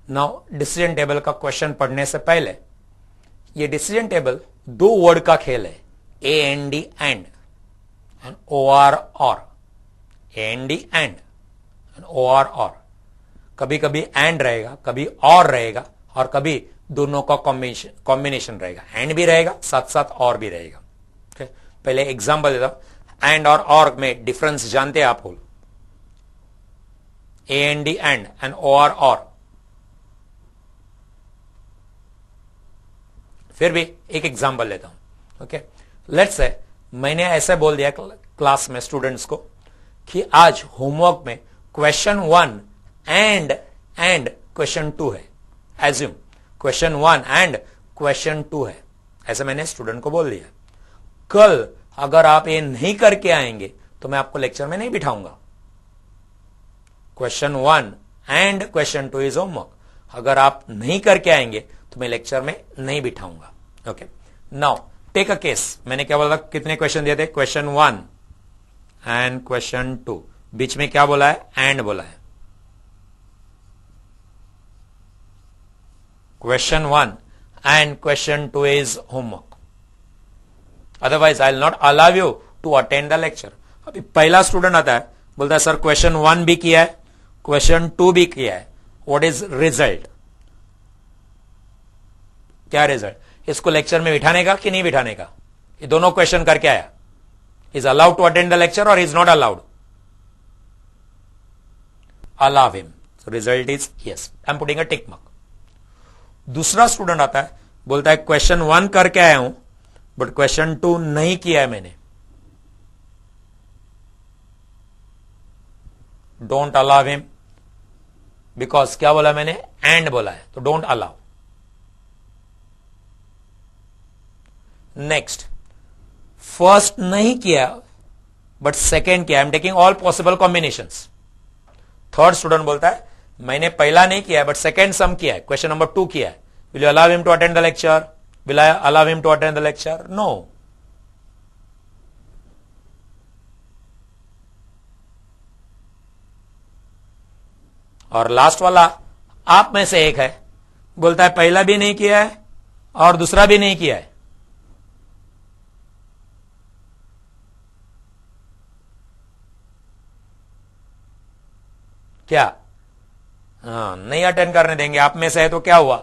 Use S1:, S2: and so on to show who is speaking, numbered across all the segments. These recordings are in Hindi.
S1: नाउ डिसीजन टेबल का क्वेश्चन पढ़ने से पहले, ये डिसीजन टेबल दो वर्ड का खेल है, A N D and O R or, A N D and O R or. कभी कभी एंड रहेगा, कभी और रहेगा, और कभी दोनों का कॉम्बिनेशन रहेगा, एंड भी रहेगा साथ साथ और भी रहेगा। okay? पहले एग्जांपल देता हूं, एंड और में डिफरेंस जानते हैं आप लोग? A N D and O R or. फिर भी एक एग्जांपल लेता हूं। ओके, लेट्स से मैंने ऐसे बोल दिया क्लास में स्टूडेंट्स को कि आज होमवर्क में क्वेश्चन 1 एंड क्वेश्चन 2 है। एज्यूम क्वेश्चन 1 एंड क्वेश्चन 2 है, ऐसे मैंने स्टूडेंट को बोल दिया। कल अगर आप ये नहीं करके आएंगे तो मैं आपको लेक्चर में नहीं बिठाऊंगा। Question 1 and question 2 is homework. अगर आप नहीं करके आएंगे तो मैं लेक्चर में नहीं बिठाऊंगा। Okay, now take a case. मैंने क्या बोला था, कितने क्वेश्चन दिए थे? Question 1 and question 2। बीच में क्या बोला है? एंड बोला है। Question 1 and question 2 is homework, otherwise I will not allow you to attend the lecture. अभी पहला स्टूडेंट आता है, बोलता है सर क्वेश्चन 1 भी किया है, क्वेश्चन 2 भी किया है, व्हाट इज रिजल्ट? क्या रिजल्ट? इसको लेक्चर में बिठाने का कि नहीं बिठाने का? ये दोनों क्वेश्चन करके आया, is allowed to attend the lecture or is not allowed? Allow him, so result is yes, I am putting a tick mark. दूसरा स्टूडेंट आता है, बोलता है क्वेश्चन 1 करके आया हूं बट क्वेश्चन 2 नहीं किया है मैंने, डोंट अलाउ हिम, बिकॉज क्या बोला मैंने? एंड बोला है, तो डोंट अलाउ। नेक्स्ट, फर्स्ट नहीं किया बट सेकेंड किया, I am taking all possible combinations. Third student बोलता है मैंने पहला नहीं किया है बट सेकेंड सम किया है, क्वेश्चन नंबर 2 किया है, will you allow him to attend the lecture? Will I allow him to attend the lecture? No. और लास्ट वाला आप में से एक है, बोलता है पहला भी नहीं किया है और दूसरा भी नहीं किया है। क्या? हाँ, नहीं अटेंड करने देंगे। आप में से है तो क्या हुआ?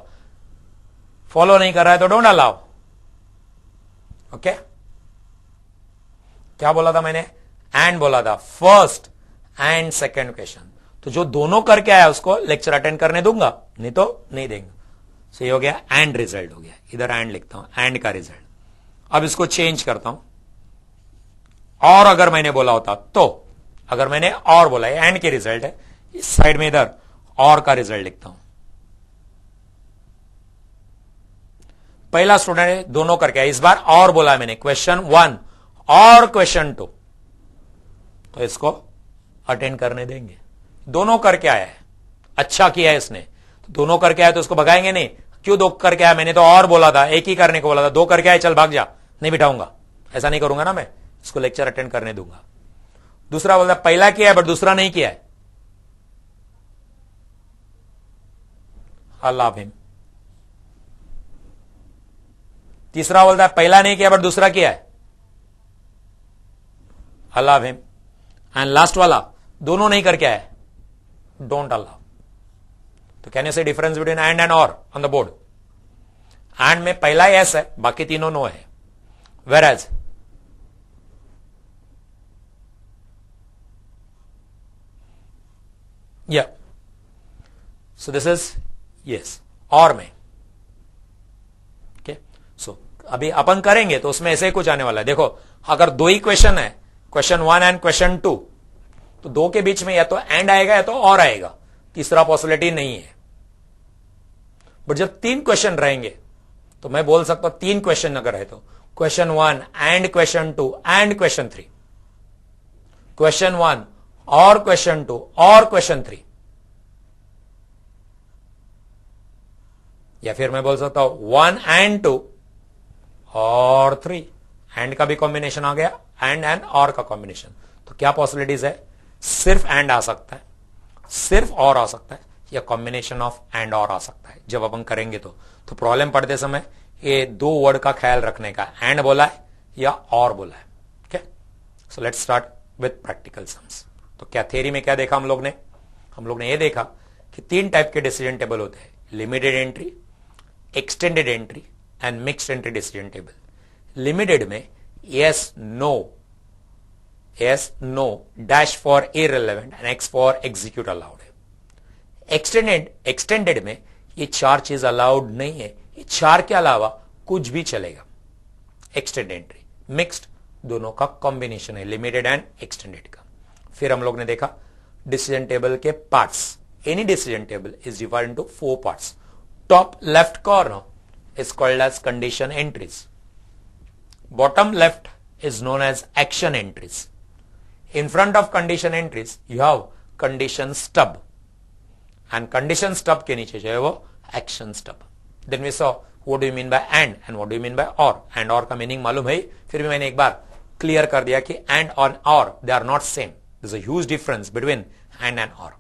S1: फॉलो नहीं कर रहा है तो डोंट अलाउ। ओके, क्या बोला था मैंने? एंड बोला था, फर्स्ट एंड सेकेंड क्वेश्चन। तो जो दोनों करके आया उसको लेक्चर अटेंड करने दूंगा, नहीं तो नहीं देंगे। सही हो गया, एंड रिजल्ट हो गया। इधर एंड लिखता हूं, एंड का रिजल्ट। अब इसको चेंज करता हूं, और अगर मैंने बोला होता तो, अगर मैंने और बोला है, एंड के रिजल्ट है, इस साइड में इधर और का रिजल्ट लिखता हूं। पहला स्टूडेंट है, दोनों करके आया, इस बार और बोला मैंने, क्वेश्चन 1 और क्वेश्चन 2, तो इसको अटेंड करने देंगे। दोनों करके आया है, अच्छा किया है इसने, तो दोनों करके आया तो उसको भगाएंगे नहीं। क्यों दो करके आया? मैंने तो और बोला था, एक ही करने को बोला था, दो करके आया, चल भाग जा, नहीं बिठाऊंगा। ऐसा नहीं करूंगा ना मैं, इसको लेक्चर अटेंड करने दूंगा। दूसरा बोलता पहला किया है बट दूसरा नहीं किया है, अलाउ हिम। तीसरा बोलता है पहला नहीं किया बट दूसरा किया है, अलाउ हिम। एंड लास्ट वाला दोनों नहीं करके आया, डोंट अलाउ। तो कैन यू से डिफरेंस बिटवीन एंड और ऑन द बोर्ड? एंड में पहला यस है, बाकी तीनों नो है। वेर एज या, सो दिस इज यस और में। ओके, सो अभी अपन करेंगे तो उसमें ऐसे ही कुछ आने वाला है। देखो, अगर दो ही क्वेश्चन है, क्वेश्चन 1 एंड क्वेश्चन 2, तो दो के बीच में या तो एंड आएगा या तो और आएगा, तीसरा पॉसिबिलिटी नहीं है। बट जब 3 क्वेश्चन रहेंगे तो मैं बोल सकता हूं, 3 क्वेश्चन अगर है तो question 1 and question 2 and question 3, question 1 और क्वेश्चन 2 और क्वेश्चन 3, या फिर मैं बोल सकता हूं 1 एंड 2 और 3, एंड का भी कॉम्बिनेशन आ गया, एंड और का कॉम्बिनेशन। तो क्या पॉसिबिलिटीज है? सिर्फ एंड आ सकता है, सिर्फ और आ सकता है, या कॉम्बिनेशन ऑफ एंड और आ सकता है जब अपन करेंगे। तो प्रॉब्लम पढ़ते समय ये दो वर्ड का ख्याल रखने का, एंड बोला है या और बोला है। Okay, so let's start with practical sums. तो क्या थ्योरी में क्या देखा हम लोग ने ये देखा कि 3 टाइप के डिसीजन टेबल होते हैं, limited entry, extended entry and mixed entry decision table. Limited में yes no dash for irrelevant and x for execute allowed है। एक्सटेंडेड में ये 4 चीज अलाउड नहीं है, ये 4 के अलावा कुछ भी चलेगा। एक्सटेंडेड एंट्री, मिक्स्ड दोनों का कॉम्बिनेशन है, लिमिटेड एंड एक्सटेंडेड का। फिर हम लोग ने देखा डिसीजन टेबल के parts. Any decision table is divided into 4 parts. Top left corner is called as condition entries, bottom left is known as action entries. In front of condition entries you have condition stub, and condition stub के नीचे जो है वो action stub. Then we saw what do you mean by and what do you mean by or. and or का meaning मालूम है, फिर भी मैंने एक बार क्लियर कर दिया कि and और or they are not same. There's a huge difference between and or.